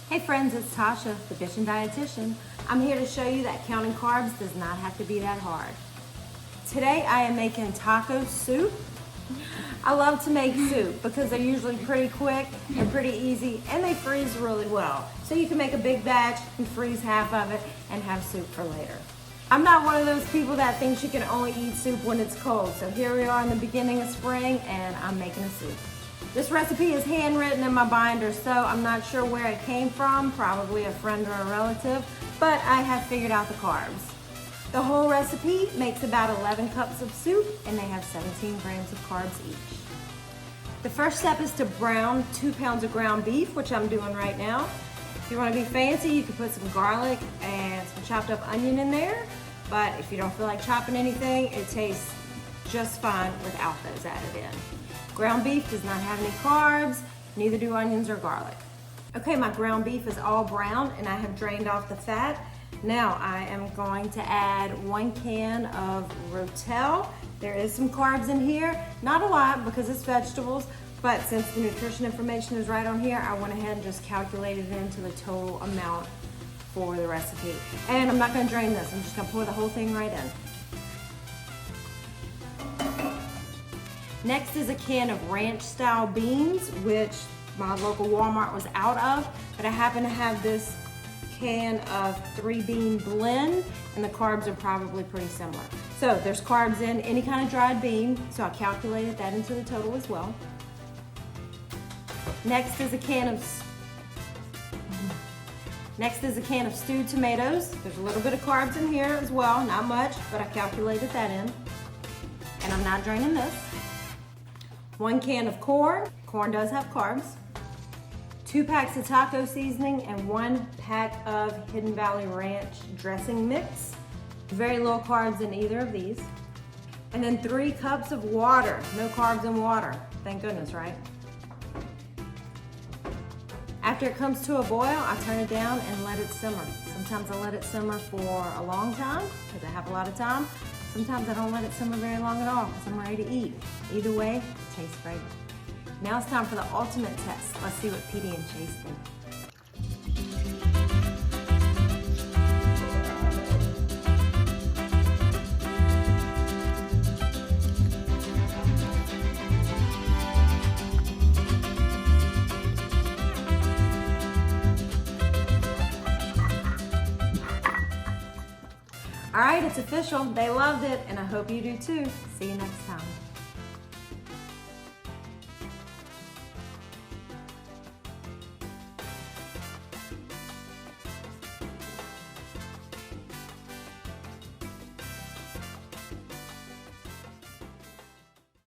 Hey friends, it's Tasha, the Bitchin' Dietitian. I'm here to show you that counting carbs does not have to be that hard. Today I am making taco soup. I love to make soup because they're usually pretty quick and pretty easy and they freeze really well. So you can make a big batch and freeze half of it and have soup for later. I'm not one of those people that thinks you can only eat soup when it's cold. So here we are in the beginning of spring and I'm making a soup. This recipe is handwritten in my binder, so I'm not sure where it came from, probably a friend or a relative, but I have figured out the carbs. The whole recipe makes about 11 cups of soup and they have 17 grams of carbs each. The first step is to brown 2 pounds of ground beef, which I'm doing right now. If you want to be fancy, you can put some garlic and some chopped up onion in there, but if you don't feel like chopping anything, it tastes just fine without those added in. Ground beef does not have any carbs, neither do onions or garlic. Okay, my ground beef is all brown and I have drained off the fat. Now I am going to add 1 can of Rotel. There is some carbs in here, not a lot because it's vegetables, but since the nutrition information is right on here, I went ahead and just calculated it into the total amount for the recipe. And I'm not gonna drain this, I'm just gonna pour the whole thing right in. Next is a can of ranch style beans, which my local Walmart was out of, but I happen to have this can of 3-bean blend and the carbs are probably pretty similar. So there's carbs in any kind of dried bean, so I calculated that into the total as well. Next is a can of stewed tomatoes. There's a little bit of carbs in here as well, not much, but I calculated that in. And I'm not draining this. 1 can of corn. Corn does have carbs. 2 packs of taco seasoning and 1 pack of Hidden Valley Ranch dressing mix. Very low carbs in either of these. And then 3 cups of water. No carbs in water. Thank goodness, right? After it comes to a boil, I turn it down and let it simmer. Sometimes I let it simmer for a long time because I have a lot of time. Sometimes I don't let it simmer very long at all because I'm ready to eat. Either way, it tastes great. Now it's time for the ultimate test. Let's see what Petey and Chase think. All right, it's official. They loved it, and I hope you do too. See you next time.